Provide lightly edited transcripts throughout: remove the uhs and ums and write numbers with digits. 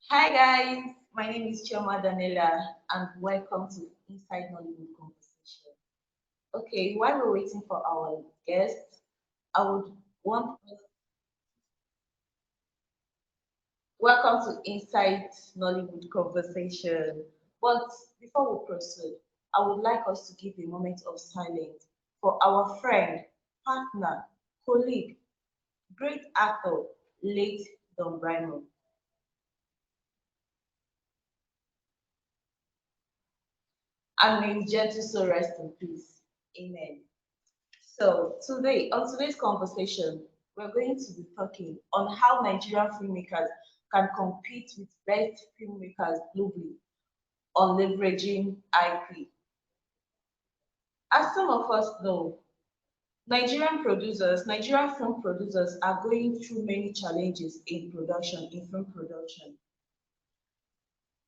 Hi guys, my name is Chioma Daniela and welcome to Inside Nollywood Conversation. Okay, while we're waiting for our guests, I would want us welcome to Inside Nollywood Conversation. But before we proceed, I would like us to give a moment of silence for our friend, partner, colleague, great actor, late Don Brino. And may his gentle soul rest in peace. Amen. So today, on today's conversation, we're going to be talking on how Nigerian filmmakers can compete with best filmmakers globally on leveraging IP. As some of us know, Nigerian film producers are going through many challenges in film production.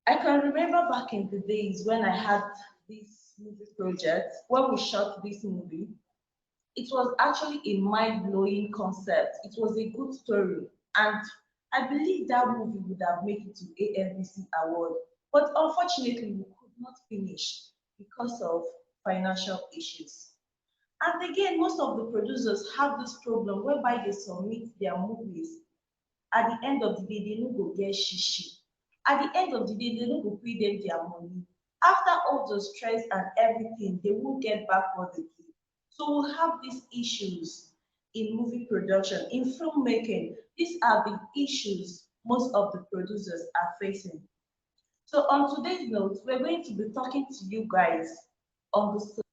I can remember back in the days when I had this movie project, when we shot this movie, it was actually a mind-blowing concept. It was a good story, and I believe that movie would have made it to AMVC award. But unfortunately, we could not finish because of financial issues. And again, most of the producers have this problem whereby they submit their movies. At the end of the day, they no go get shishi. At the end of the day, they no go pay them their money. After all the stress and everything, they won't get back what they give. So we have these issues in movie production, in filmmaking. These are the issues most of the producers are facing. So on today's note, we're going to be talking to you guys on the solution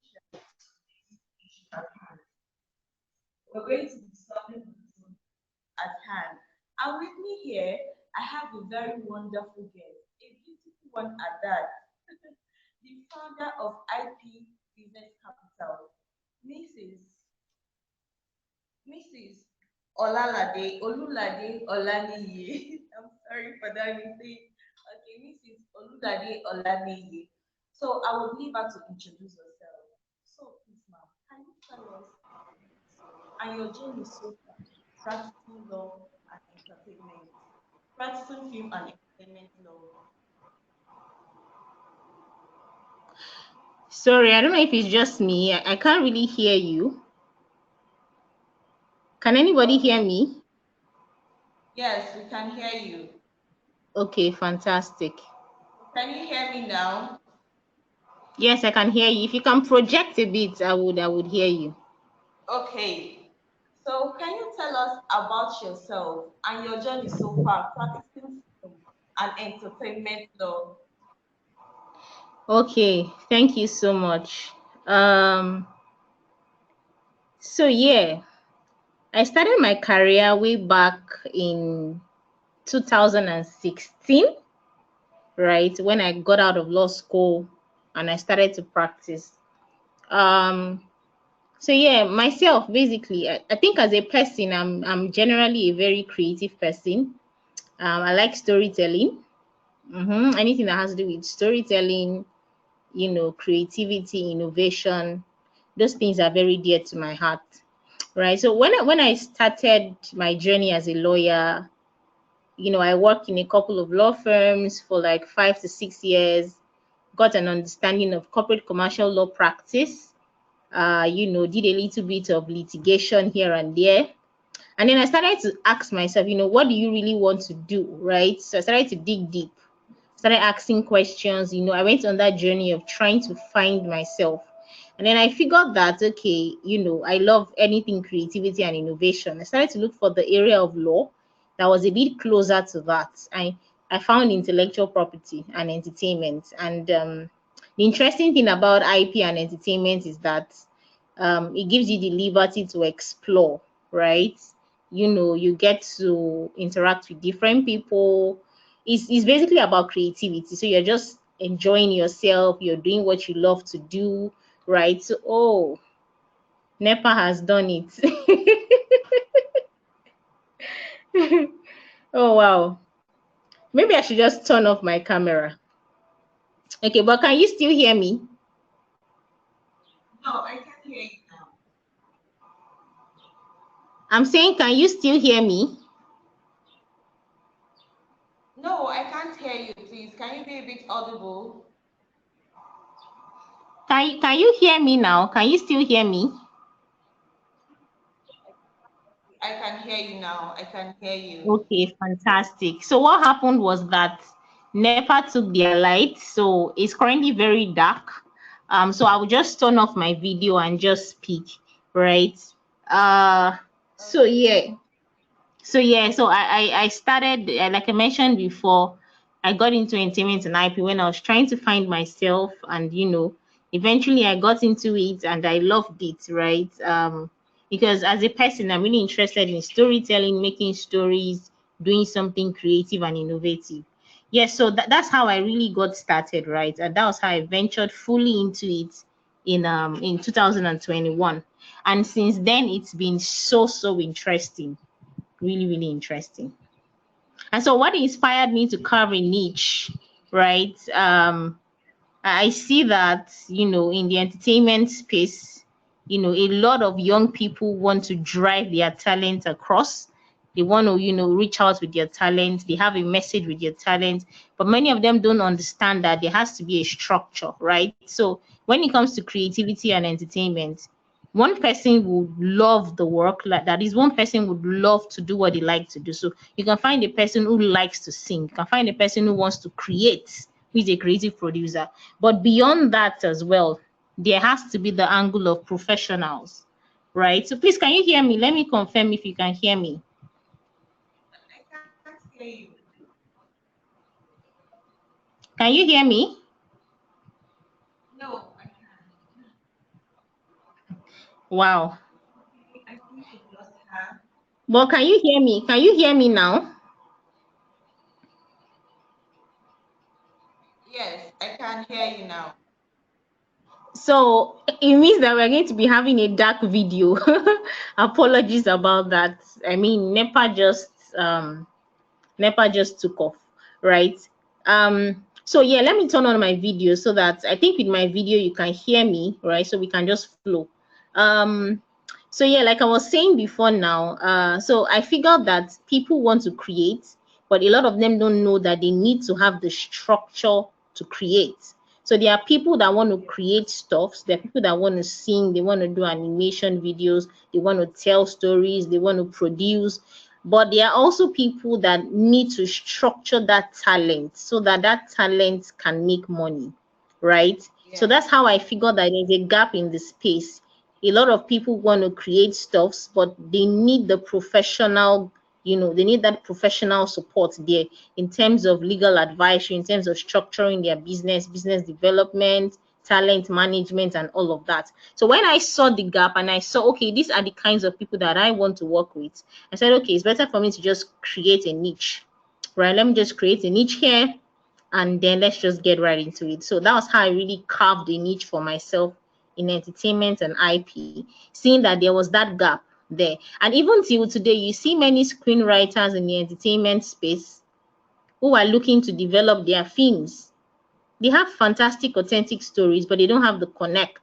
at hand. We're going to be solving the problem at hand. And with me here, I have a very wonderful guest, a beautiful one at that, the founder of IP Business Capital, Mrs. Mrs. Olulade Olaniyi. I'm sorry for that mistake. Okay, Mrs. Olulade Olaniyi. So I would leave her to introduce herself. So please, ma'am, can you tell us and your journey so far, practicing law and entertainment, practicing film and entertainment law? Sorry, I don't know if it's just me. I can't really hear you. Can anybody hear Okay, me? yes, we can hear you. Okay, fantastic. Can you hear me now? Yes, I can hear you. If you can project a bit, I would hear you. Okay. So can you tell us about yourself and your journey so far practicing film and entertainment law? Okay, thank you so much. Um, so yeah, I started my career way back in 2016, right? When I got out of law school and I started to practice. Um, So yeah, myself basically, I think as a person, I'm generally a very creative person. I like storytelling. Anything that has to do with storytelling, creativity, innovation, those things are very dear to my heart, right? So when I started my journey as a lawyer, I worked in a couple of law firms for like 5 to 6 years, got an understanding of corporate commercial law practice, did a little bit of litigation here and there. And then I started to ask myself, what do you really want to do, right? So I started to dig deep, started asking questions. I went on that journey of trying to find myself. And then I figured that, okay, I love anything creativity and innovation. I started to look for the area of law that was a bit closer to that. I found intellectual property and entertainment. And the interesting thing about IP and entertainment is that it gives you the liberty to explore, right? You get to interact with different people. It's basically about creativity. So you're just enjoying yourself, you're doing what you love to do, right? So, oh, NEPA has done it. Oh, wow. Maybe I should just turn off my camera. Okay, but can you still hear me? No, I can hear you now. I'm saying, can you still hear me? No, I can't hear you, please. Can you be a bit audible? Can you hear me now? Can you still hear me? I can hear you now. I can hear you. Okay, fantastic. So what happened was that NEPA took their light, so it's currently very dark. So I will just turn off my video and just speak, right? Uh, so Okay. yeah, so I started, like I mentioned before, I got into entertainment and IP when I was trying to find myself, and eventually I got into it and I loved it, right? Because as a person, I'm really interested in storytelling, making stories, doing something creative and innovative. Yes, so that's how I really got started, right? And that was how I ventured fully into it in 2021. And since then, it's been so interesting, really interesting. And so what inspired me to carve a niche, right? I see that, in the entertainment space, a lot of young people want to drive their talent across. They want to, reach out with their talent. They have a message with their talent, but many of them don't understand that there has to be a structure, right? So when it comes to creativity and entertainment, one person would love the work, like that is one person would love to do what they like to do. So you can find a person who likes to sing, you can find a person who wants to create, who is a creative producer. But beyond that as well, there has to be the angle of professionals, right? So please, can you hear me? Let me confirm if you can hear me. I can't hear you. Can you hear me? No, I can't. Wow. Okay, I think we've lost her. Well, can you hear me? Can you hear me now? Yes, I can hear you now. So it means that we're going to be having a dark video. Apologies about that. I mean, NEPA just took off, right? So yeah, let me turn on my video so that I think with my video you can hear me, right? So we can just flow. Um, so yeah, like I was saying before now, so I figured that people want to create, but a lot of them don't know that they need to have the structure to create. So there are people that want to create stuff. There are people that want to sing, they want to do animation videos, they want to tell stories, they want to produce. But there are also people that need to structure that talent so that that talent can make money, right? So Yeah. that's how I figured that there's a gap in the space. A lot of people want to create stuffs, but they need the professional, they need that professional support there in terms of legal advice, in terms of structuring their business development, talent management, and all of that. So when I saw the gap and I saw, okay, these are the kinds of people that I want to work with, I said, okay, it's better for me to just create a niche, right? Let me just create a niche here and then let's just get right into it. So that was how I really carved a niche for myself in entertainment and IP, seeing that there was that gap there. And even till today, you see many screenwriters in the entertainment space who are looking to develop their films. They have fantastic, authentic stories, but they don't have the connect.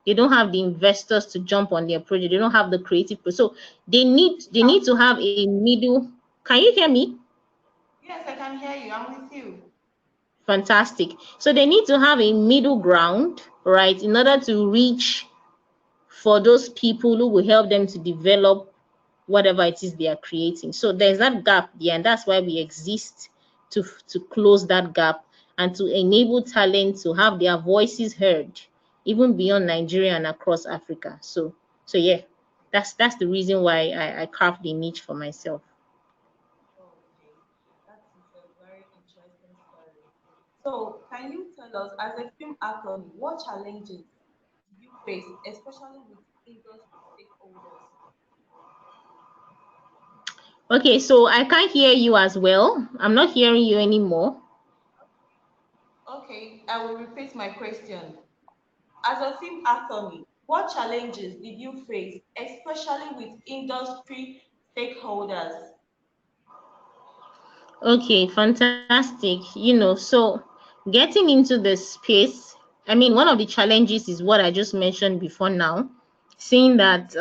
They don't have the investors to jump on their project. They don't have the creative. So they need to have a middle. Can you hear me? Yes, I can hear you. I'm with you. Fantastic. So they need to have a middle ground, right, in order to reach for those people who will help them to develop whatever it is they are creating. So there's that gap there, and that's why we exist to close that gap and to enable talent to have their voices heard, even beyond Nigeria and across Africa. So yeah, that's the reason why I carved a niche for myself. Okay, that is a very interesting story. So, can you tell us, as a film actor, what challenges did you face, especially with industry stakeholders? Okay, so I can't hear you as well. I'm not hearing you anymore. Okay, I will repeat my question. As a film actor, what challenges did you face, especially with industry stakeholders? Okay, fantastic. So getting into the space, I mean, one of the challenges is what I just mentioned before now, seeing that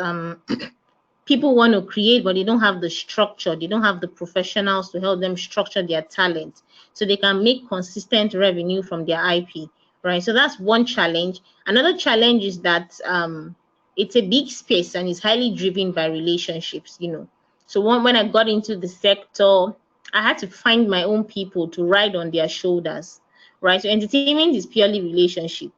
people want to create, but they don't have the structure. They don't have the professionals to help them structure their talent so they can make consistent revenue from their IP, right? So that's one challenge. Another challenge is that it's a big space and it's highly driven by relationships, you know. So when I got into the sector, I had to find my own people to ride on their shoulders, right? So entertainment is purely relationship.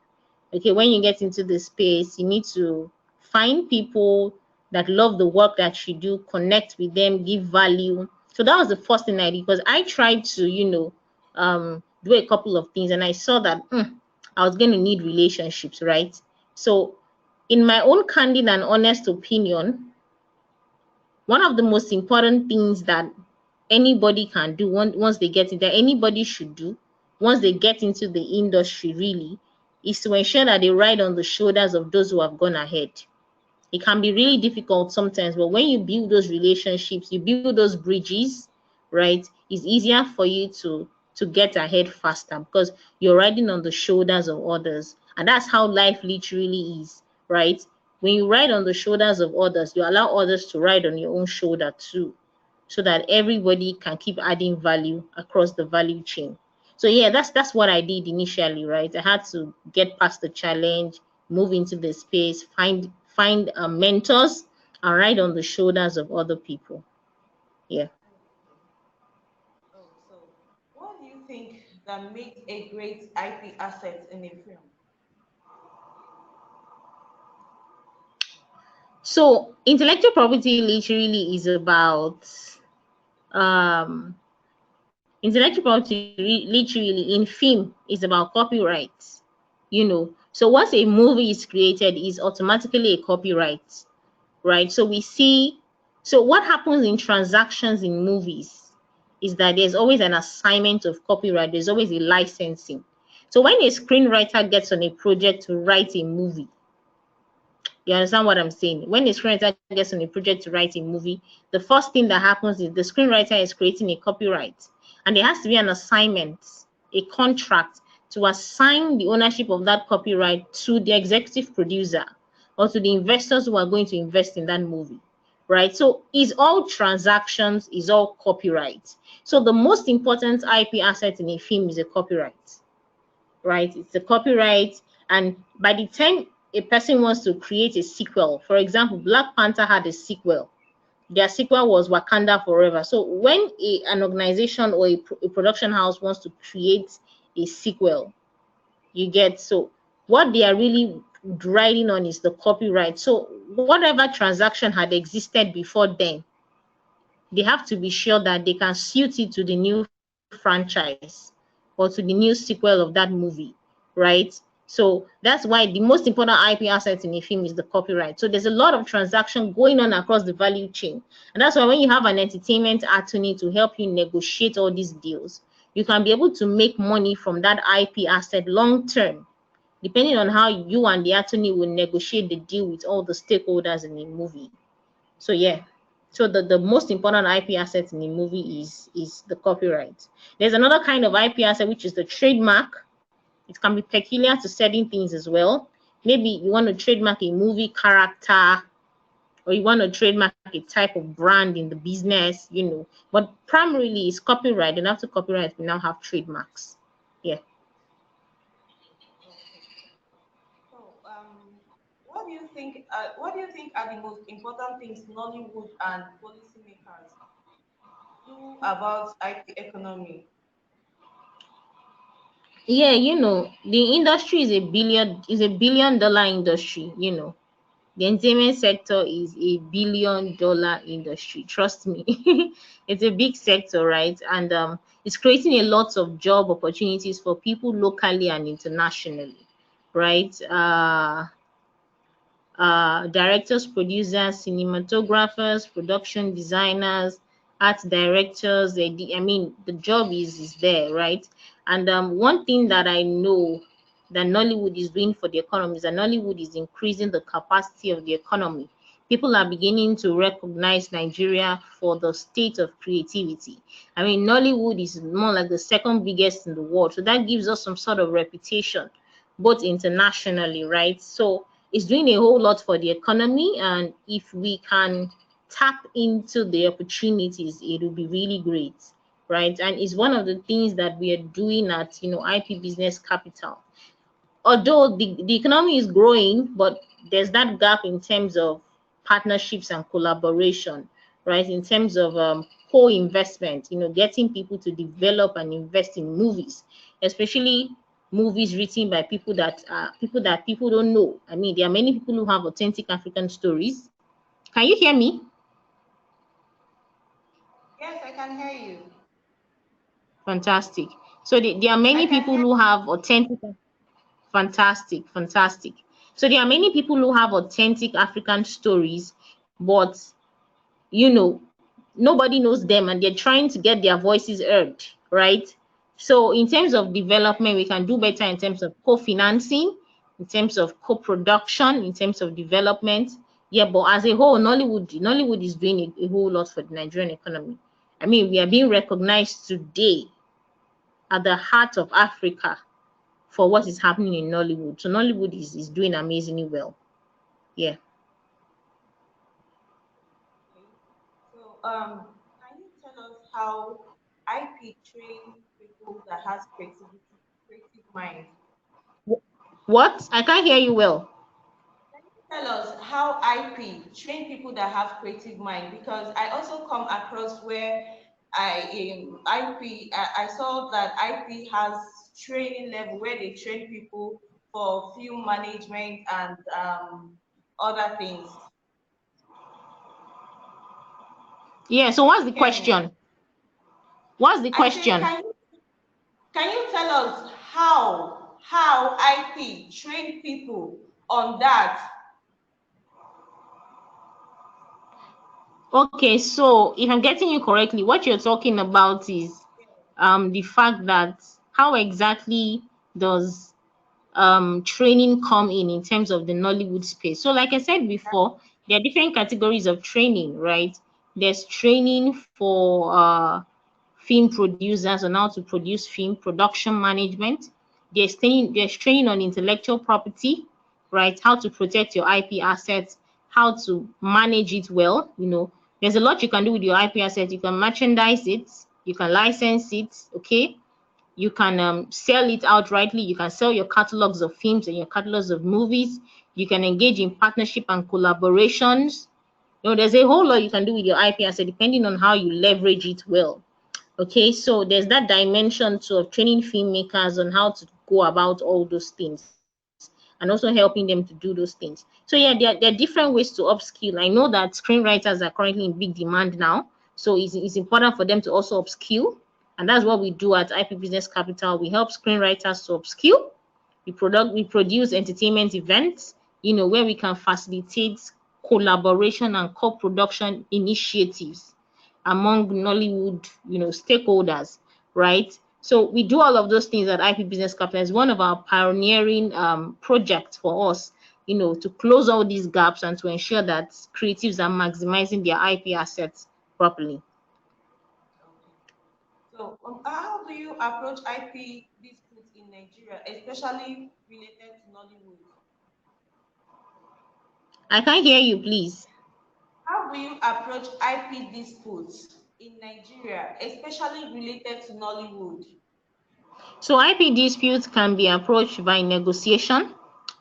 Okay, when you get into the space, you need to find people that love the work that you do, connect with them, give value. So that was the first thing I did, because I tried to, you know, do a couple of things, and I saw that I was going to need relationships, right? So in my own candid and honest opinion, one of the most important things that anybody can do once they get in there, anybody should do once they get into the industry really, is to ensure that they ride on the shoulders of those who have gone ahead. It can be really difficult sometimes, but when you build those relationships, you build those bridges, right? It's easier for you to get ahead faster because you're riding on the shoulders of others. And that's how life literally is, right? When you ride on the shoulders of others, you allow others to ride on your own shoulder too, so that everybody can keep adding value across the value chain. So yeah, that's what I did initially, right? I had to get past the challenge, move into the space, find mentors, and ride on the shoulders of other people. Yeah. Oh, so what do you think that makes a great IP asset in a film? So intellectual property literally is about um intellectual property literally in film is about copyright. You know, so once a movie is created, is automatically a copyright, right? So we see, so what happens in transactions in movies is that there's always an assignment of copyright, there's always a licensing. So when a screenwriter gets on a project to write a movie, you understand what I'm saying? When a screenwriter gets on a project to write a movie, the first thing that happens is the screenwriter is creating a copyright, and there has to be an assignment, a contract to assign the ownership of that copyright to the executive producer or to the investors who are going to invest in that movie, right? So is all transactions, is all copyright. So the most important IP asset in a film is a copyright, right? It's the copyright. And by the time a person wants to create a sequel, for example, Black Panther had a sequel. Their sequel was Wakanda Forever. So when an organization or a production house wants to create a sequel, you get, so what they are really riding on is the copyright. So whatever transaction had existed before then, they have to be sure that they can suit it to the new franchise or to the new sequel of that movie, right? So that's why the most important IP asset in a film is the copyright. So there's a lot of transaction going on across the value chain. And that's why when you have an entertainment attorney to help you negotiate all these deals, you can be able to make money from that IP asset long term, depending on how you and the attorney will negotiate the deal with all the stakeholders in the movie. So yeah. So the most important IP asset in a movie is the copyright. There's another kind of IP asset, which is the trademark. It can be peculiar to certain things as well. Maybe you want to trademark a movie character, or you want to trademark a type of brand in the business, you know. But primarily it's copyright, and after copyright, we now have trademarks. Yeah. Okay. So, what do you think are the most important things Nollywood and policymakers do about IP economy? Yeah, you know, the industry is a billion dollar industry, you know. The entertainment sector is a billion-dollar industry. Trust me, it's a big sector, right? And it's creating a lot of job opportunities for people locally and internationally, right? Directors, producers, cinematographers, production designers, art directors. I mean, the job is there, right? And one thing that I know that Nollywood is doing for the economy is that Nollywood is increasing the capacity of the economy. People are beginning to recognize Nigeria for the state of creativity. I mean, Nollywood is more like the second biggest in the world, so that gives us some sort of reputation, both internationally, right? So it's doing a whole lot for the economy, and if we can tap into the opportunities, it will be really great, right? And it's one of the things that we are doing at, IP Business Capital. Although the economy is growing, but there's that gap in terms of partnerships and collaboration, right? In terms of co-investment, getting people to develop and invest in movies, especially movies written by people don't know. I mean, there are many people who have authentic African stories. Can you hear me? Yes, I can hear you. Fantastic. So there are I many can people hear. who have authentic. Fantastic, fantastic. So there are many people who have authentic African stories, but nobody knows them and they're trying to get their voices heard, right? So in terms of development, we can do better in terms of co-financing, in terms of co-production, in terms of development. Yeah, but as a whole, Nollywood is doing a whole lot for the Nigerian economy. I mean, we are being recognized today at the heart of Africa for what is happening in Nollywood. So Nollywood is doing amazingly well. Yeah. Okay. So, can you tell us how IP train people that has creative mind? What? I can't hear you well. Can you tell us how IP train people that have creative mind? Because I also come across where I saw that IP has training level where they train people for film management and other things. Yeah, so what's Can the you hear me? question? What's the I say, question? can you tell us how IP train people on that? Okay, so if I'm getting you correctly, what you're talking about is the fact that how exactly does training come in terms of the Nollywood space. So like I said before, there are different categories of training, right? There's training for film producers on how to produce film, production management. There's training on intellectual property, right? How to protect your IP assets, how to manage it well. There's a lot you can do with your IP assets. You can merchandise it, you can license it, okay? You can sell it outrightly. You can sell your catalogs of films and your catalogs of movies. You can engage in partnership and collaborations. There's a whole lot you can do with your IP asset depending on how you leverage it well. Okay, so there's that dimension to of training filmmakers on how to go about all those things and also helping them to do those things. So yeah, there are different ways to upskill. I know that screenwriters are currently in big demand now, so it's important for them to also upskill, and that's what we do at IP Business Capital. We help screenwriters to upskill. We produce entertainment events, where we can facilitate collaboration and co-production initiatives among Nollywood, stakeholders, right? So we do all of those things at IP Business Capital. It's one of our pioneering projects for us, to close all these gaps and to ensure that creatives are maximizing their IP assets properly. Okay. So, how do you approach IP disputes in Nigeria, especially related to Nollywood? I can't hear you, please. How do you approach IP disputes in Nigeria, especially related to Nollywood? So IP disputes can be approached by negotiation,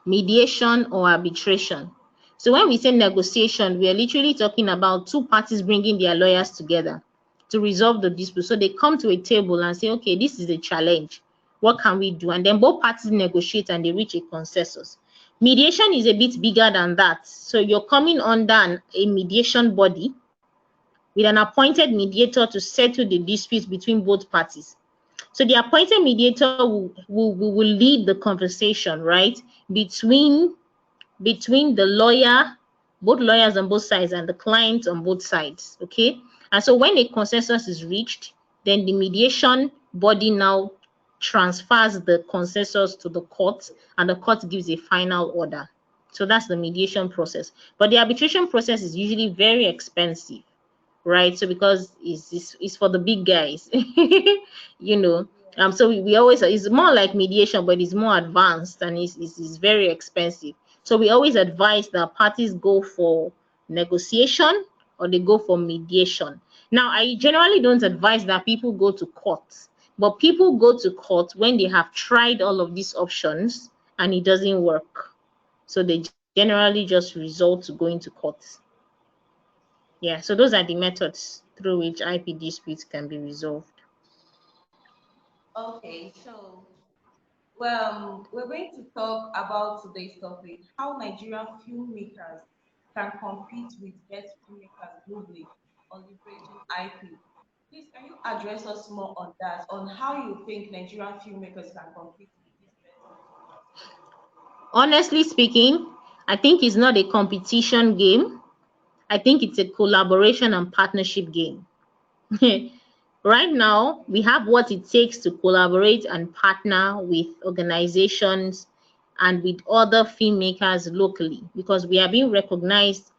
mediation, or arbitration. So when we say negotiation, we are literally talking about two parties bringing their lawyers together to resolve the dispute. So they come to a table and say, okay, this is a challenge. What can we do? And then both parties negotiate and they reach a consensus. Mediation is a bit bigger than that. So you're coming under a mediation body with an appointed mediator to settle the dispute between both parties. So the appointed mediator will lead the conversation, right, between the lawyer, both lawyers on both sides, and the client on both sides. Okay. And so when a consensus is reached, then the mediation body now transfers the consensus to the court, and the court gives a final order. So that's the mediation process. But the arbitration process is usually very expensive, right? So because it's for the big guys, you know. So we always, it's more like mediation, but it's more advanced and it's very expensive. So we always advise that parties go for negotiation or they go for mediation. Now, I generally don't advise that people go to court, but people go to court when they have tried all of these options and it doesn't work. So they generally just resort to going to court. Yeah, so those are the methods through which IP disputes can be resolved. Okay, so well, we're going to talk about today's topic: how Nigerian filmmakers can compete with best filmmakers globally on leveraging IP. Please, can you address us more on that, on how you think Nigerian filmmakers can compete with these best filmmakers globally? Honestly speaking, I think it's not a competition game. I think it's a collaboration and partnership game. Right now, we have what it takes to collaborate and partner with organizations and with other filmmakers locally because we are being recognized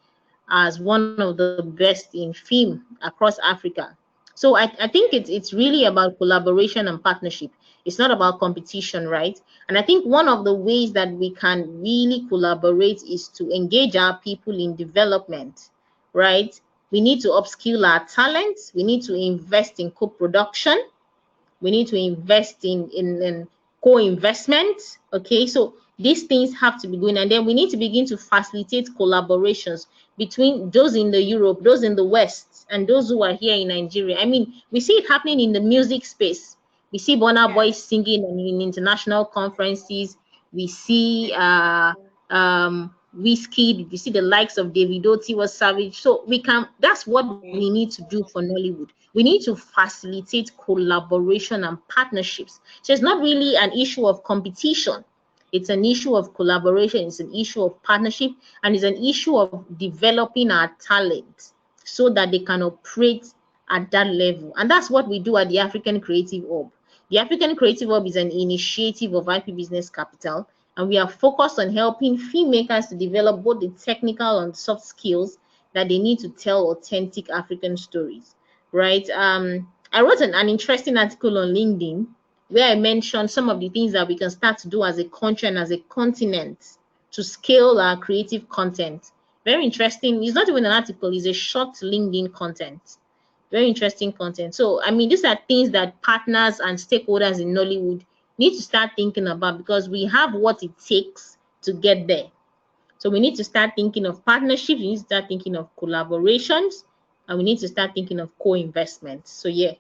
as one of the best in film across Africa. So I think it's really about collaboration and partnership. It's not about competition, right? And I think one of the ways that we can really collaborate is to engage our people in development, right? We need to upskill our talents. We need to invest in co-production. We need to invest in co-investment. Okay, so these things have to be going, and then we need to begin to facilitate collaborations between those in the Europe, those in the West, and those who are here in Nigeria. I mean, we see it happening in the music space. We see Burna Boy Yes. singing in international conferences. We see Whiskey. We see the likes of Davido, Tiwa Savage. So we can. That's what we need to do for Nollywood. We need to facilitate collaboration and partnerships. So it's not really an issue of competition. It's an issue of collaboration. It's an issue of partnership, and it's an issue of developing our talent so that they can operate at that level. And that's what we do at the African Creative Hub. The African Creative Hub is an initiative of IP Business Capital, and we are focused on helping filmmakers to develop both the technical and soft skills that they need to tell authentic African stories, right? I wrote an interesting article on LinkedIn where I mentioned some of the things that we can start to do as a country and as a continent to scale our creative content. Very interesting. It's not even an article, it's a short LinkedIn content. Very interesting content. So, I mean, these are things that partners and stakeholders in Nollywood need to start thinking about because we have what it takes to get there. So, we need to start thinking of partnerships, we need to start thinking of collaborations, and we need to start thinking of co-investments. So, yeah,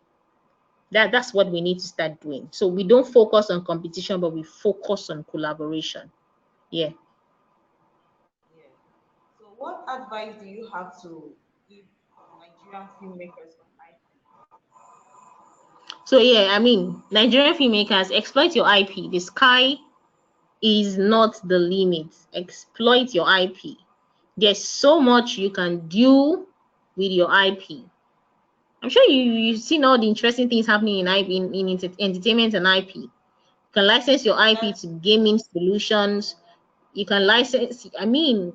that's what we need to start doing. So, we don't focus on competition, but we focus on collaboration. Yeah. Yes. So, what advice do you have to give Nigerian filmmakers on IP? So, yeah, I mean, Nigerian filmmakers exploit your IP. The sky is not the limit. Exploit your IP. There's so much you can do with your IP. I'm sure you've seen all the interesting things happening in IP in entertainment and IP. You can license your IP That's to gaming solutions. You can license, I mean,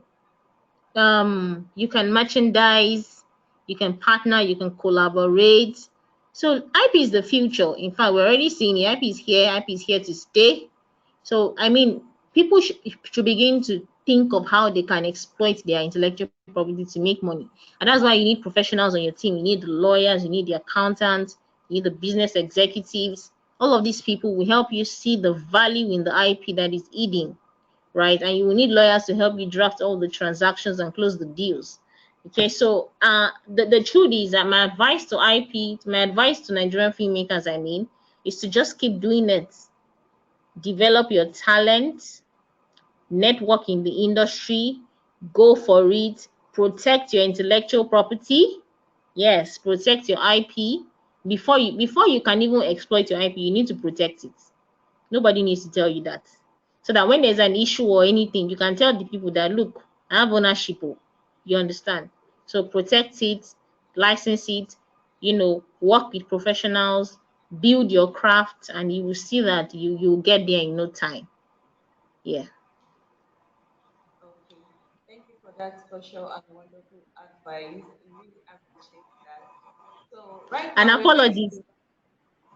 you can merchandise, you can partner, you can collaborate. So IP is the future. In fact, we're already seeing it. IP is here to stay. So, I mean, people should begin to think of how they can exploit their intellectual property to make money. And that's why you need professionals on your team. You need the lawyers, you need the accountants, you need the business executives. All of these people will help you see the value in the IP that is eating, right? And you will need lawyers to help you draft all the transactions and close the deals. Okay, so the truth is that my advice to IP, my advice to Nigerian filmmakers, I mean, is to just keep doing it. Develop your talent, network in the industry, go for it, protect your intellectual property. Yes, protect your IP. Before you can even exploit your IP, you need to protect it. Nobody needs to tell you that. So that when there's an issue or anything, you can tell the people that look, I have ownership. Oh, you understand? So protect it, license it, work with professionals, build your craft, and you will see that you'll get there in no time. Yeah. okay. Thank you for that special and wonderful advice. I really appreciate that. So, right And now we're going apologies. to,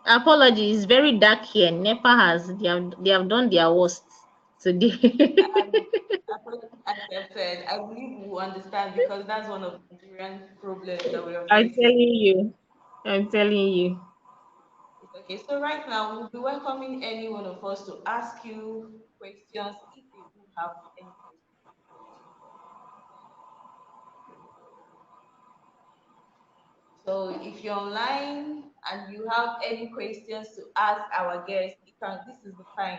Apologies. It's very dark here. NEPA has they have done their worst. today. Um, apology accepted. I believe we will understand because that's one of Nigerian problems that we are I'm facing. telling you. I'm telling you. It's okay. So right now we'll be welcoming any one of us to ask you questions if they do have any questions towards you. So if you're online and you have any questions to ask our guests, you can. This is the time.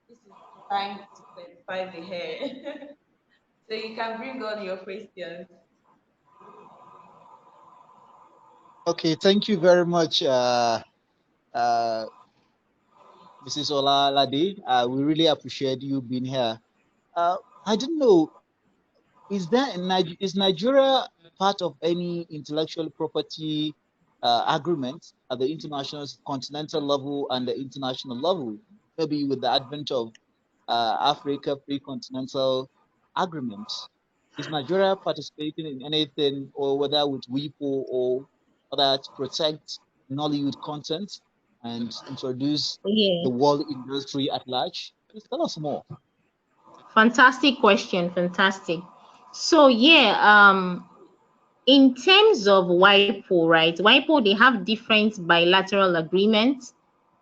This is the time to clarify the hair. So you can bring on your questions. Okay, thank you very much, uh, Mrs. Olalade. We really appreciate you being here. Uh, I don't know, is Nigeria part of any intellectual property agreement at the international continental level and the international level? Maybe with the advent of Africa Free Continental Agreement. Is Nigeria participating in anything, or whether with WIPO or other, to protect Nollywood content and introduce Yeah. the world industry at large? Please tell us more. Fantastic question. Fantastic. So yeah, in terms of WIPO, right? WIPO, they have different bilateral agreements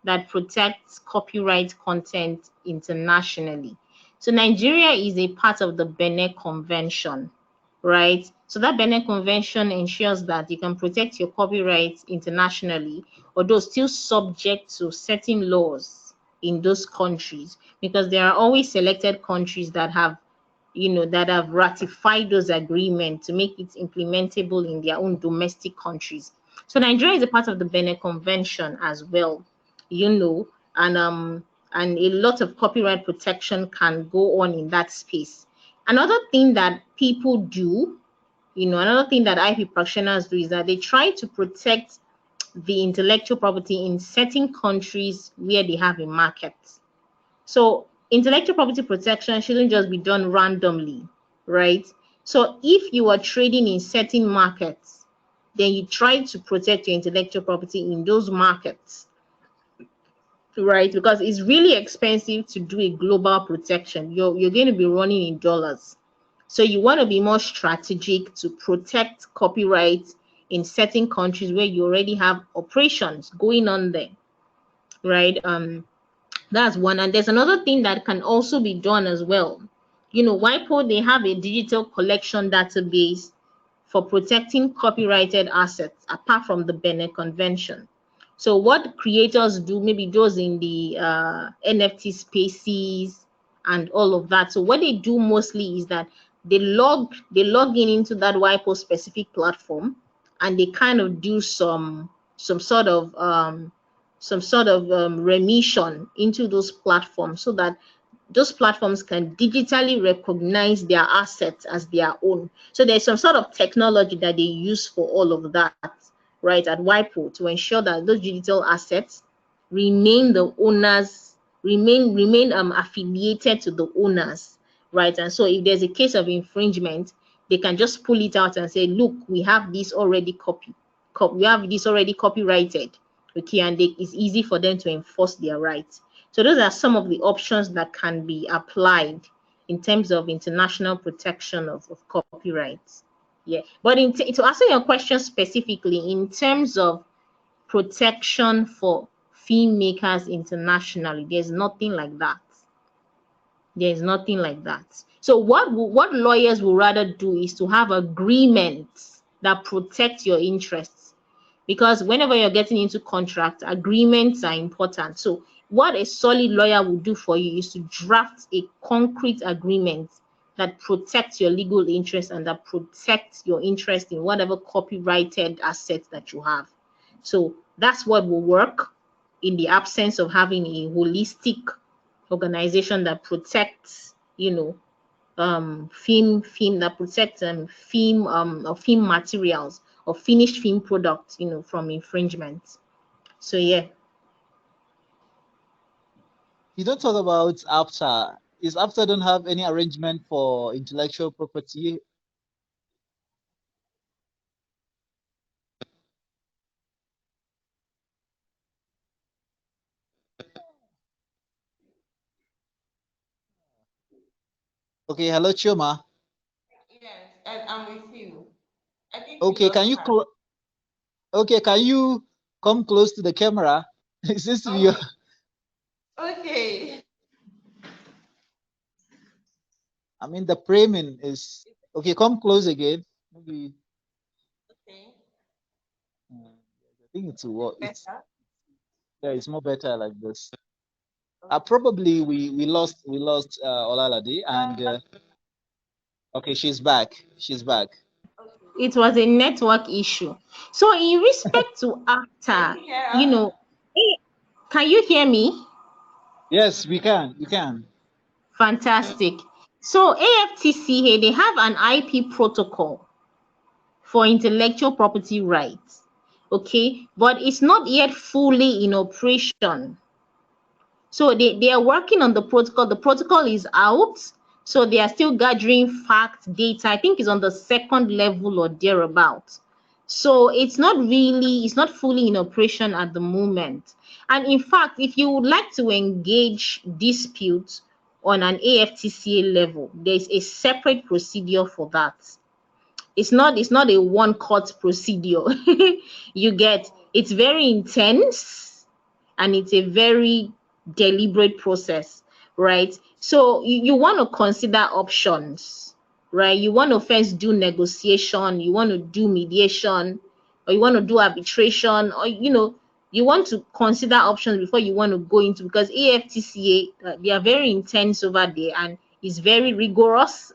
that protect copyright content internationally. So Nigeria is a part of the Benin Convention, right? So that Benin Convention ensures that you can protect your copyright internationally, although still subject to certain laws in those countries, because there are always selected countries that have, that have ratified those agreements to make it implementable in their own domestic countries. So Nigeria is a part of the Benin Convention as well, you know, and a lot of copyright protection can go on in that space. Another thing that people do, another thing that IP practitioners do is that they try to protect the intellectual property in certain countries where they have a market. So intellectual property protection shouldn't just be done randomly, right? So if you are trading in certain markets, then you try to protect your intellectual property in those markets, right? Because it's really expensive to do a global protection. You're going to be running in dollars. So you want to be more strategic to protect copyright in certain countries where you already have operations going on there, right? That's one. And there's another thing that can also be done as well. WIPO, they have a digital collection database for protecting copyrighted assets apart from the Benin Convention. So what creators do, maybe those in the NFT spaces and all of that. So what they do mostly is that they log in into that WIPO specific platform, and they kind of do some sort of remission into those platforms, so that those platforms can digitally recognize their assets as their own. So there's some sort of technology that they use for all of that, right, at WIPO, to ensure that those digital assets remain the owners, remain affiliated to the owners, right? And so if there's a case of infringement, they can just pull it out and say, look, we have this already we have this already copyrighted, okay, and it's easy for them to enforce their rights. So those are some of the options that can be applied in terms of international protection of copyrights. Yeah, but to answer your question specifically, in terms of protection for filmmakers internationally, there's nothing like that. There's nothing like that. So what lawyers would rather do is to have agreements that protect your interests, because whenever you're getting into contract, agreements are important. So what a solid lawyer will do for you is to draft a concrete agreement that protects your legal interest and that protects your interest in whatever copyrighted assets that you have. So that's what will work in the absence of having a holistic organization that protects, film that protects film or film materials or finished film products, from infringement. So yeah. You don't talk about AFTA. Is AFTA don't have any arrangement for intellectual property? Okay, hello, Choma. Yes, and I'm with you. I think we Okay, lost can you her. okay, can you come close to the camera? It seems to be. Okay. Okay. I mean, the framing is okay. Come close again. Maybe. Okay. I think it's what it's. Better. Yeah, it's more better like this. Okay. Probably we lost Olalade, and okay, she's back. She's back. Okay. It was a network issue. So in respect to Can actor, you hear you us? know, can you hear me? Yes, we can. We can. Fantastic. So AFTCA, they have an IP protocol for intellectual property rights. Okay, but it's not yet fully in operation. So they are working on the protocol. The protocol is out. So they are still gathering fact data. I think it's on the second level or thereabout. So it's not fully in operation at the moment. And in fact, if you would like to engage disputes on an AFTCA level, there's a separate procedure for that. It's not a one court procedure. You get, it's very intense and it's a very deliberate process, right? So you want to consider options, right? You want to first do negotiation, you want to do mediation, or you want to do arbitration, or you want to consider options before you want to go into, because AFTCA, they are very intense over there and it's very rigorous.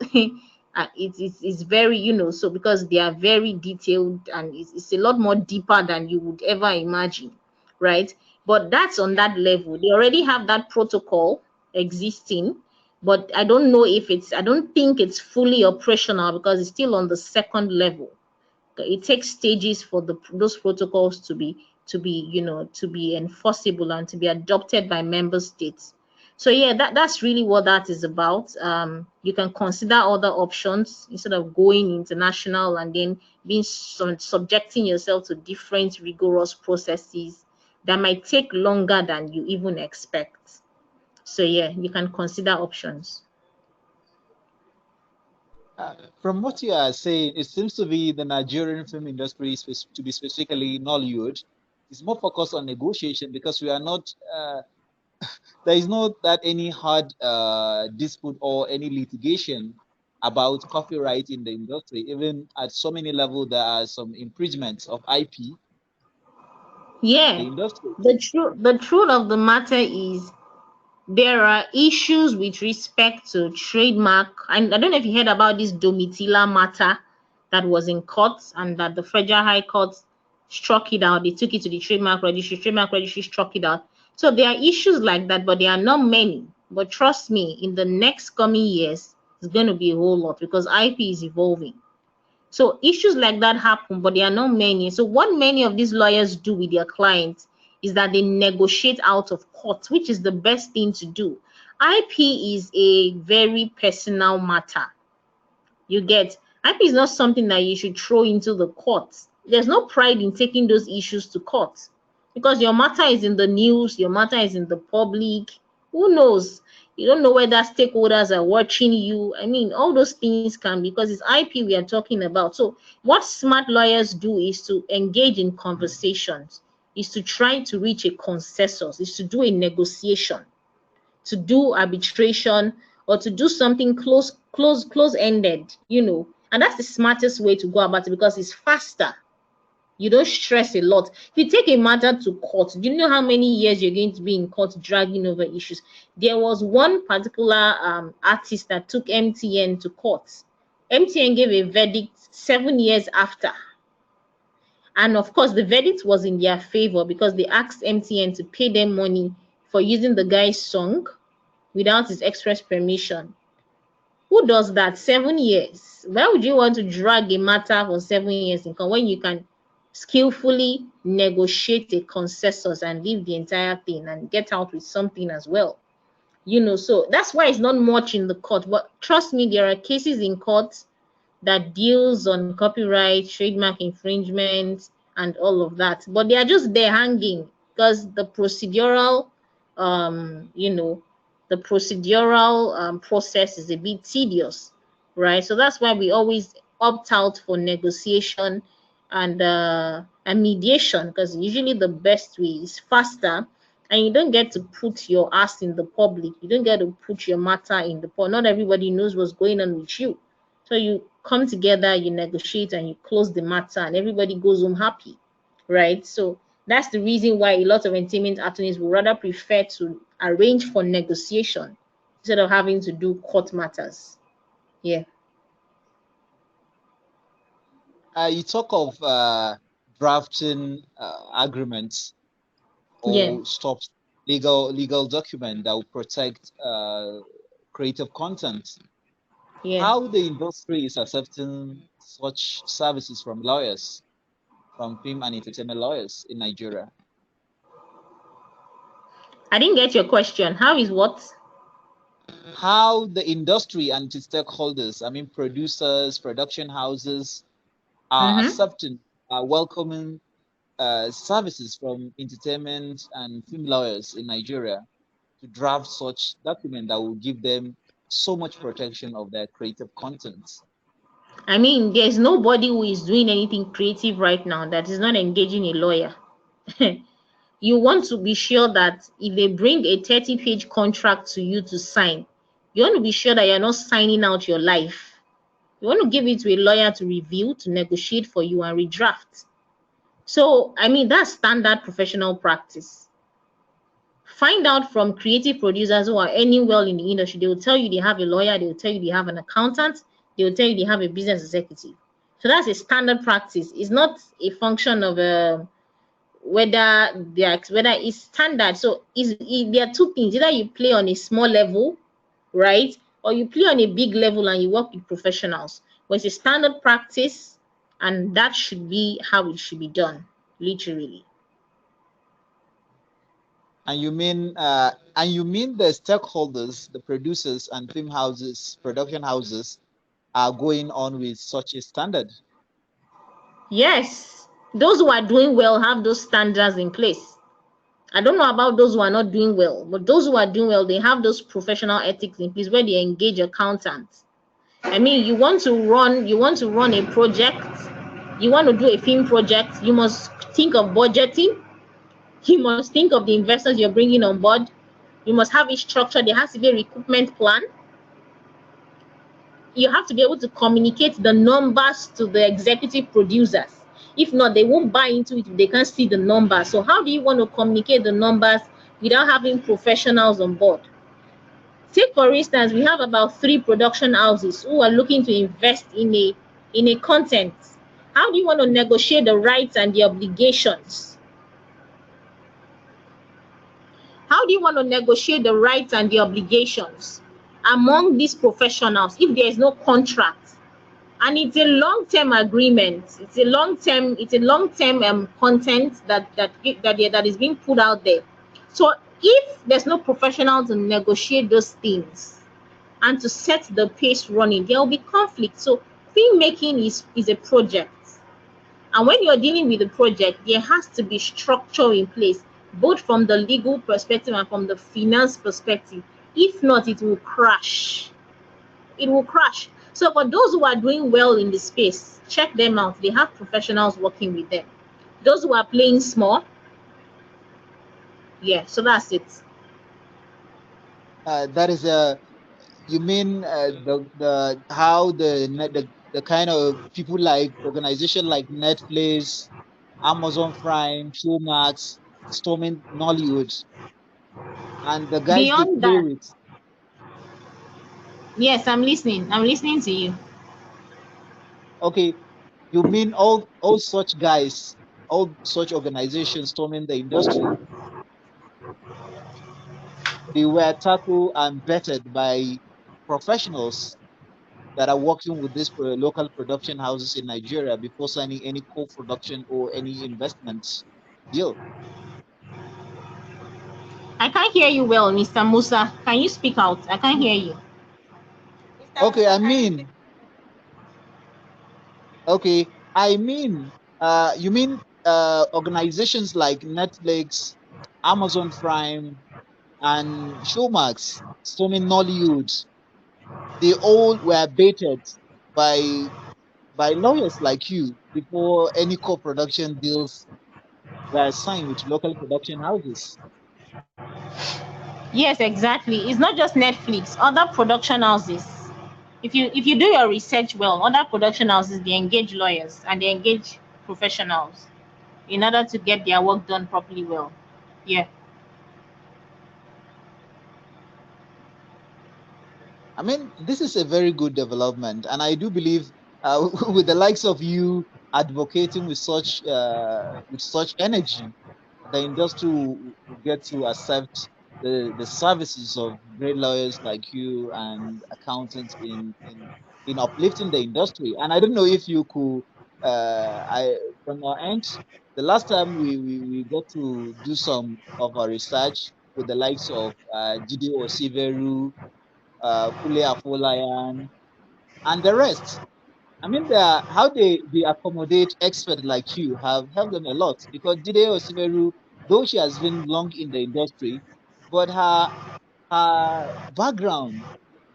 It's very, so because they are very detailed and it's a lot more deeper than you would ever imagine, right? But that's on that level. They already have that protocol existing, but I don't think it's fully operational because it's still on the second level. It takes stages for those protocols to be enforceable and to be adopted by member states. So yeah, that's really what that is about. You can consider other options instead of going international and then being subjecting yourself to different rigorous processes that might take longer than you even expect. So yeah, you can consider options. From what you are saying, it seems to be the Nigerian film industry, to be specifically Nollywood, is more focused on negotiation because we are not. There is not that any hard dispute or any litigation about copyright in the industry. Even at so many levels, there are some infringements of IP in the Yeah, industry. the truth of the matter is there are issues with respect to trademark. And I don't know if you heard about this Domitila matter that was in court and that the Federal High Court struck it out. They took it to the trademark registry. Trademark registry struck it out. So there are issues like that, but there are not many. But trust me, in the next coming years, it's going to be a whole lot because IP is evolving. So issues like that happen, but there are not many. So what many of these lawyers do with their clients is that they negotiate out of court, which is the best thing to do. IP is a very personal matter. You get, IP is not something that you should throw into the courts. There's no pride in taking those issues to court because your matter is in the news, your matter is in the public. Who knows? You don't know whether stakeholders are watching you. I mean, all those things can, because it's IP we are talking about. So, what smart lawyers do is to engage in conversations, is to try to reach a consensus, is to do a negotiation, to do arbitration, or to do something close ended, and that's the smartest way to go about it because it's faster. You don't stress a lot. If you take a matter to court, do you know how many years you're going to be in court dragging over issues? There was one particular artist that took MTN to court. MTN gave a verdict 7 years after, and of course the verdict was in their favor because they asked MTN to pay them money for using the guy's song without his express permission. Who does that? 7 years. Why would you want to drag a matter for 7 years in court when you can skillfully negotiate a consensus and leave the entire thing and get out with something as well? So that's why it's not much in the court. But trust me, there are cases in court that deals on copyright, trademark infringement, and all of that. But they are just there hanging because the procedural, um, you know, the procedural process is a bit tedious, right? So that's why we always opt out for negotiation and mediation, because usually the best way is faster, and you don't get to put your ass in the public. You don't get to put your matter in the public. Not everybody knows what's going on with you. So you come together, you negotiate, and you close the matter, and everybody goes home happy, right? So that's the reason why a lot of entertainment attorneys would rather prefer to arrange for negotiation instead of having to do court matters. Yeah. You talk of drafting agreements Yeah. or stops legal document that will protect creative content. Yeah. How the industry is accepting such services from lawyers, from film and entertainment lawyers in Nigeria? I didn't get your question. How is what? How the industry and its stakeholders, I mean producers, production houses, are Mm-hmm. accepting, are welcoming services from entertainment and film lawyers in Nigeria to draft such document that will give them so much protection of their creative content. I mean, there's nobody who is doing anything creative right now that is not engaging a lawyer. You want to be sure that if they bring a 30-page contract to you to sign, you want to be sure that you're not signing out your life. You want to give it to a lawyer to review, to negotiate for you and redraft. So, I mean, that's standard professional practice. Find out from creative producers who are earning well in the industry. They will tell you they have a lawyer, they will tell you they have an accountant, they will tell you they have a business executive. So that's a standard practice. It's not a function of whether it's standard. So there are two things. Either you play on a small level, right? Or you play on a big level and you work with professionals. But it's a standard practice, and that should be how it should be done, literally. And you mean the stakeholders, the producers and film houses, production houses are going on with such a standard? Yes, those who are doing well have those standards in place. I don't know about those who are not doing well, but those who are doing well, they have those professional ethics in place where they engage accountants. I mean, you want to run a project, you want to do a film project, you must think of budgeting, you must think of the investors you're bringing on board, you must have it structured. There has to be a recruitment plan. You have to be able to communicate the numbers to the executive producers. If not, they won't buy into it if they can't see the numbers. So how do you want to communicate the numbers without having professionals on board? Take for instance, we have about 3 production houses who are looking to invest in a content. How do you want to negotiate the rights and the obligations? How do you want to negotiate the rights and the obligations among these professionals if there is no contract? And it's a long-term agreement. It's a long-term content that is being put out there. So if there's no professional to negotiate those things and to set the pace running, there will be conflict. So filmmaking is a project. And when you're dealing with a project, there has to be structure in place, both from the legal perspective and from the finance perspective. If not, it will crash. It will crash. So for those who are doing well in the space, check them out. They have professionals working with them. Those who are playing small, yeah, so that's it. That is you mean the how the kind of people like organization like Netflix, Amazon Prime, Showmax, storming Nollywood, and the guys they Beyond play that, with. yes, I'm listening. I'm listening to you. Okay, you mean all such guys, all such organizations storming the industry, they were tackled and vetted by professionals that are working with these local production houses in Nigeria before signing any co-production or any investment deal. I can't hear you well, Mr. Musa. Can you speak out? I can't hear you. Mr. Okay, Musa, I can you say? mean, okay, I mean, you mean organizations like Netflix, Amazon Prime, and Showmax, storming Nollywood, they all were baited by lawyers like you before any co-production deals were signed with local production houses. Yes, exactly. It's not just Netflix, other production houses. If you do your research well, other production houses, they engage lawyers and they engage professionals in order to get their work done properly well. Yeah. I mean, this is a very good development, and I do believe, with the likes of you advocating with such energy, the industry will get to accept the services of great lawyers like you and accountants in uplifting the industry. And I don't know if you could, I from our end, the last time we got to do some of our research with the likes of Jide Osiveru, Kule Afolayan, and the rest. I mean, how they accommodate experts like you have helped them a lot, because Jide Osiveru, though she has been long in the industry, but her background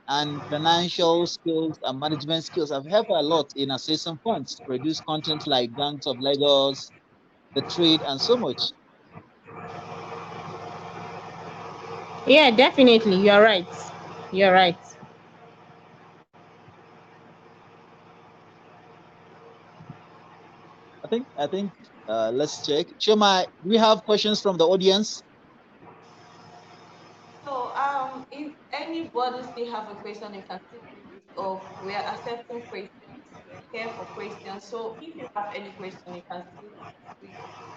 and financial skills and management skills have helped her a lot in assessing funds to produce content like Gangs of Lagos, The Trade, and so much. Yeah, definitely. You're right. You're right. I think let's check. Chema, do we have questions from the audience? So, if anybody still have a question, you can still bring it up. We are accepting questions. We are here for questions. So, if you have any question, you can still bring it up.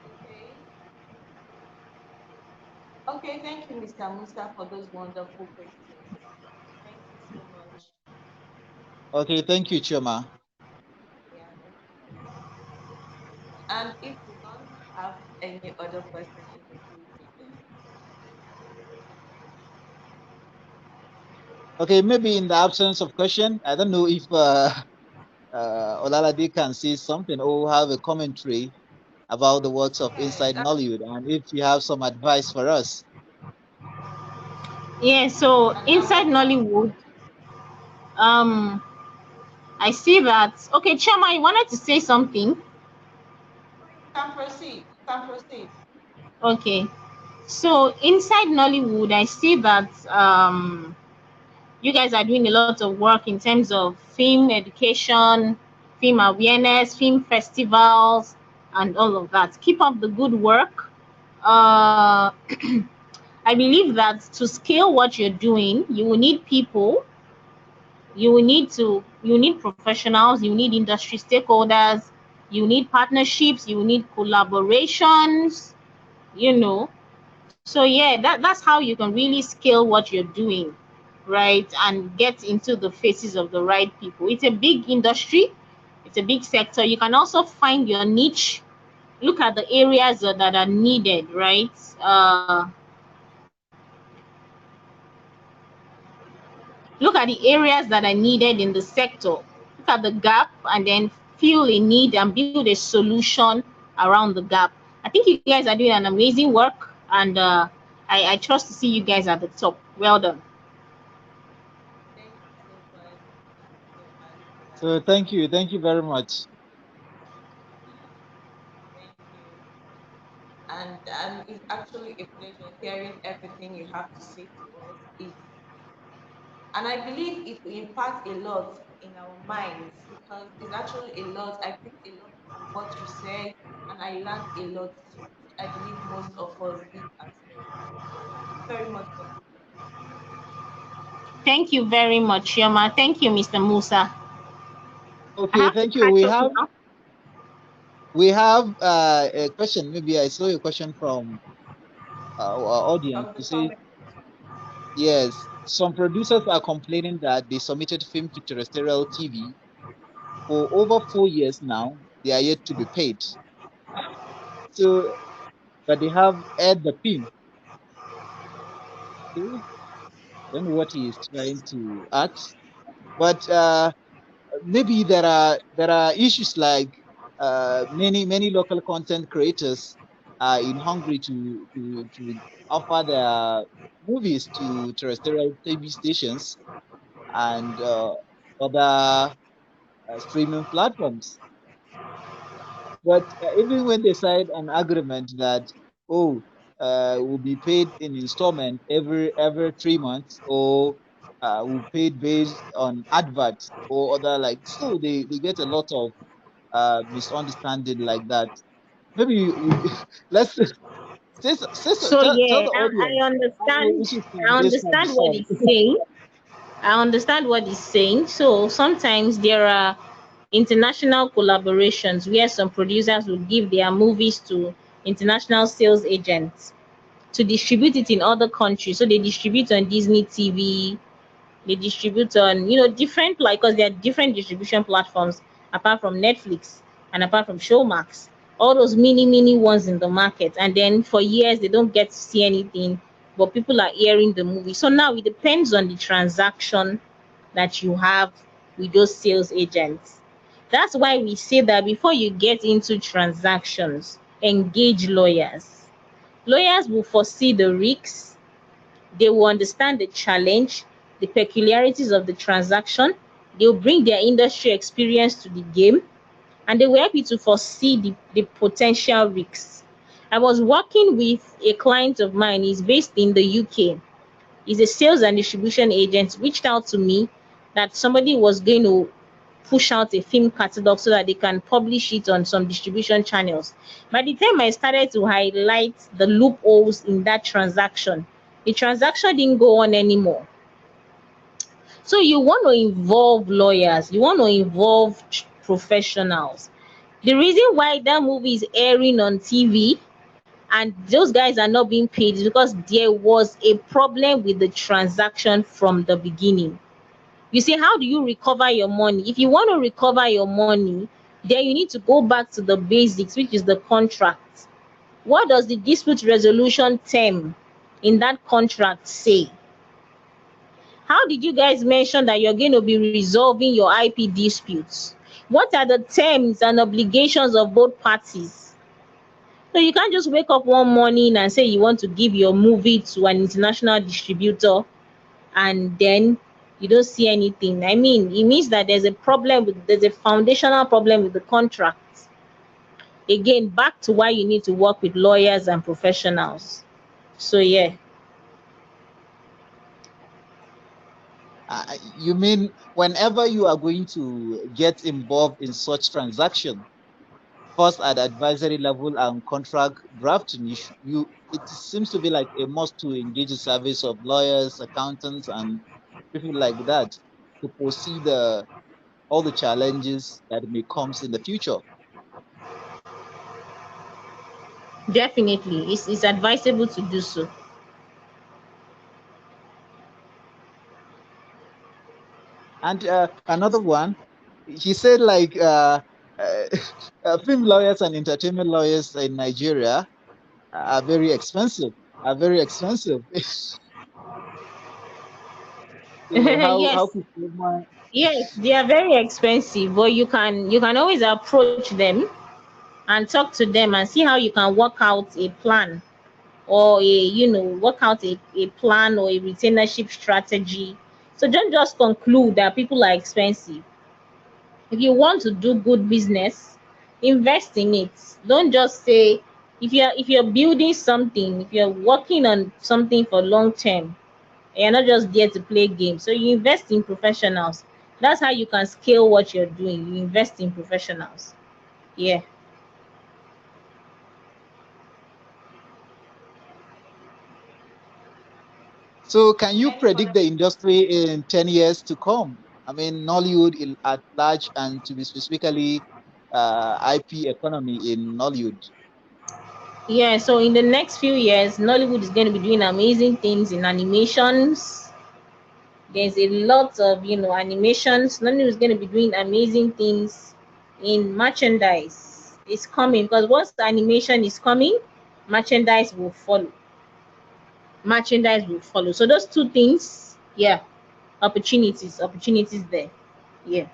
Okay. Okay. Thank you, Mr. Musa, for those wonderful questions. Thank you so much. Okay, thank you, Chema. Yeah, no problem. And if we don't have any other person in the building, Okay, maybe in the absence of question, I don't know if Olalade can say something or have a commentary about the works of yes, Inside Nollywood, and if you have some advice for us. Yeah, so and I inside want to. Nollywood, um, I see that. Okay, Chama, you wanted to say something? You can proceed. You can proceed. Okay. So inside Nollywood, I see that you guys are doing a lot of work in terms of film education, film awareness, film festivals, and all of that. Keep up the good work. Uh, I believe that to scale what you're doing, you will need people, you need professionals, you need industry stakeholders, you need partnerships, you need collaborations, you know. So yeah, that's how you can really scale what you're doing, right? And get into the faces of the right people. It's a big industry, it's a big sector. You can also find your niche, look at the areas that are needed, right? Look at the areas that are needed in the sector. Look at the gap and then feel a need and build a solution around the gap. I think you guys are doing an amazing work, and I trust to see you guys at the top. Well done. Thank you so much. Thank you so much for that. So thank you very much. Thank you. And it's actually a pleasure hearing everything you have to say to us. And I believe it will impact a lot in our minds because it's actually a lot. I picked a lot from what you said and I learned a lot too, which I believe most of us did as well. So thank you very much for this conversation. Thank you very much, Yoma. Thank you, Mr. Musa. I Okay, have to thank you. catch up now. We have a question. Maybe I saw a question from our audience. From the You say, comment, yes, some producers are complaining that they submitted film to terrestrial TV for over 4 years now. They are yet to be paid. So, but they have aired the film. Okay, I don't know what he is trying to ask. But maybe there are issues like many local content creators are in hungry to offer their movies to terrestrial TV stations and other streaming platforms. But even when they signed an agreement that, oh, will be paid in installment every 3 months, or will paid based on adverts or other, like, still they get a lot of misunderstanding like that. Maybe let's So tell yeah, the audience I how understand. issues I like this can be understand what solved. he's saying. I understand what he's saying. So sometimes there are international collaborations where some producers will give their movies to international sales agents to distribute it in other countries. So they distribute on Disney TV, they distribute on, different, like, because there are different distribution platforms apart from Netflix and apart from Showmax, all those mini ones in the market. And then for years they don't get to see anything, but people are hearing the movie. So now it depends on the transaction that you have with those sales agents. That's why we say that before you get into transactions, engage lawyers. Lawyers will foresee the risks, they will understand the challenge, the peculiarities of the transaction. They'll bring their industry experience to the game, and they will help you to foresee the potential risks. I was working with a client of mine, he's based in the UK. He's a sales and distribution agent, reached out to me that somebody was going to push out a film catalog so that they can publish it on some distribution channels. By the time I started to highlight the loopholes in that transaction, the transaction didn't go on anymore. So you want to involve lawyers, you want to involve professionals. The reason why that movie is airing on TV and those guys are not being paid is because there was a problem with the transaction from the beginning. You see, how do you recover your money? If you want to recover your money, then you need to go back to the basics, which is the contract. What does the dispute resolution term in that contract say? How did you guys mention that you're going to be resolving your IP disputes? What are the terms and obligations of both parties? So you can't just wake up one morning and say you want to give your movie to an international distributor and then you don't see anything. I mean, it means that there's a foundational problem with the contract. Again, back to why you need to work with lawyers and professionals. So yeah. You mean whenever you are going to get involved in such transaction, first at advisory level and contract drafting, it seems to be like a must to engage the service of lawyers, accountants, and people like that to foresee all the challenges that may comes in the future. Definitely, it's advisable to do so. And another one, he said like uh, film lawyers and entertainment lawyers in Nigeria are very expensive. Are very expensive. So how Yes, could someone? yes, they are very expensive, but you can always approach them and talk to them and see how you can work out a plan, or work out a plan or a retainership strategy. So don't just conclude that people are expensive. If you want to do good business, invest in it. Don't just say, if you're building something, if you're working on something for long term, you're not just there to play games. So you invest in professionals. That's how you can scale what you're doing. You invest in professionals. Yeah. So can you predict the industry in 10 years to come? I mean, Nollywood at large, and to be specifically IP economy in Nollywood. Yeah, so in the next few years, Nollywood is going to be doing amazing things in animations. There's a lot of, animations. Nollywood is going to be doing amazing things in merchandise. It's coming because once the animation is coming, merchandise will follow. Merchandise will follow. So those two things, yeah. opportunities there. Yeah.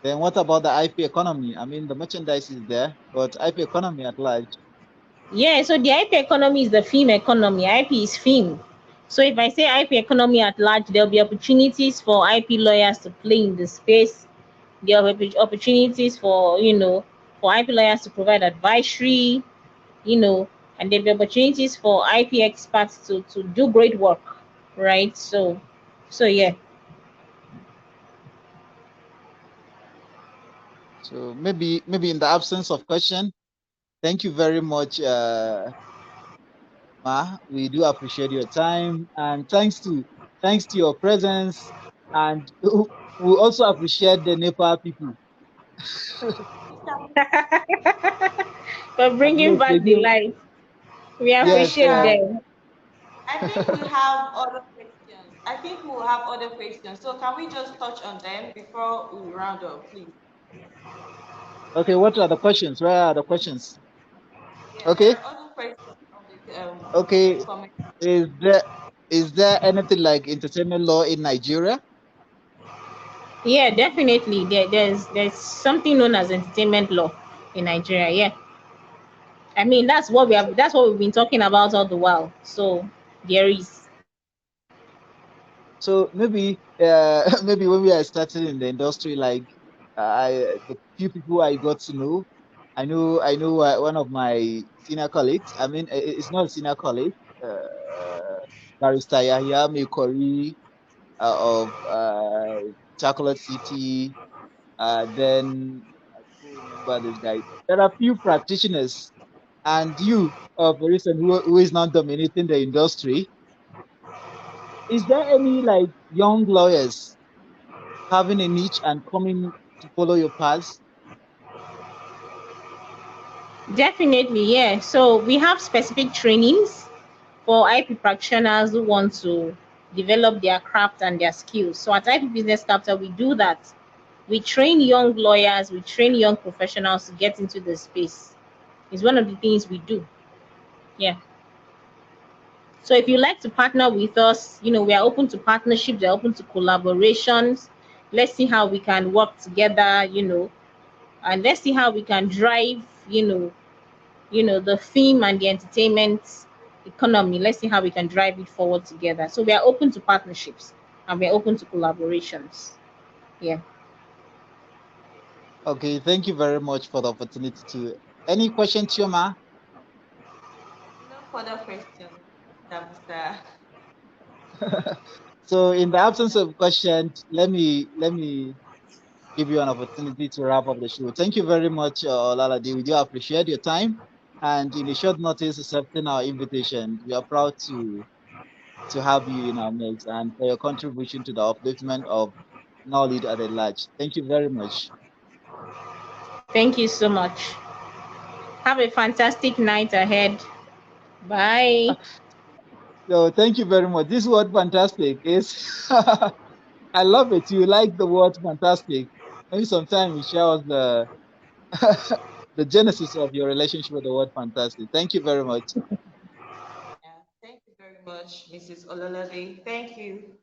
Then what about the IP economy? I mean, the merchandise is there, but IP economy at large. Yeah, so the IP economy is the film economy. IP is film. So if I say IP economy at large, there'll be opportunities for IP lawyers to play in the space. There will be opportunities for, for IP lawyers to provide advisory, you know, and there'll be opportunities for IP experts to do great work, right? So yeah. So maybe in the absence of question, thank you very much, Ma. We do appreciate your time, and thanks to your presence, and we also appreciate the Nepal people. For At bringing least they back the give, light. We yes, appreciate them. I think we have other questions. I think we will have other questions. So can we just touch on them before we round up, please? okay. What are the questions? Where are the questions? Yeah, there Okay, are other questions on the okay. comment. Is there is there anything like entertainment law in Nigeria? Yeah, definitely. There's something known as entertainment law in Nigeria. Yeah. I mean, that's what we've been talking about all the while. So there is. So maybe maybe when we are starting in the industry, like the few people I got to know, I know one of my senior colleagues. I mean, it's not a senior colleague. Barrister Yahya Mekori of Chocolate City. Then I still remember this guy. There are few practitioners, and you, for instance, who is not dominating the industry. Is there any like young lawyers having a niche and coming to follow your paths? Definitely, yeah. So we have specific trainings for IP practitioners who want to develop their craft and their skills. So at IP Business Capital, we do that. We train young lawyers, we train young professionals to get into the space. It's one of the things we do. Yeah. So if you like to partner with us, we are open to partnerships, we're open to collaborations. Let's see how we can work together, and let's see how we can drive, the film and the entertainment economy. Let's see how we can drive it forward together. So we are open to partnerships and we're open to collaborations. Yeah. Okay, thank you very much for the opportunity to. Any question, Chioma? No further questions, Mr. So, in the absence of questions, let me give you an opportunity to wrap up the show. Thank you very much, Olalade. We do appreciate your time, and in a short notice, accepting our invitation. We are proud to have you in our midst and for your contribution to the upliftment of knowledge at a large. Thank you very much. Thank you so much. Have a fantastic night ahead. Bye. So thank you very much. This word fantastic is I love it. You like the word fantastic. Maybe sometime you share us the the genesis of your relationship with the word fantastic. Thank you very much. Yeah, thank you very much, Mrs. Ololade. Thank you.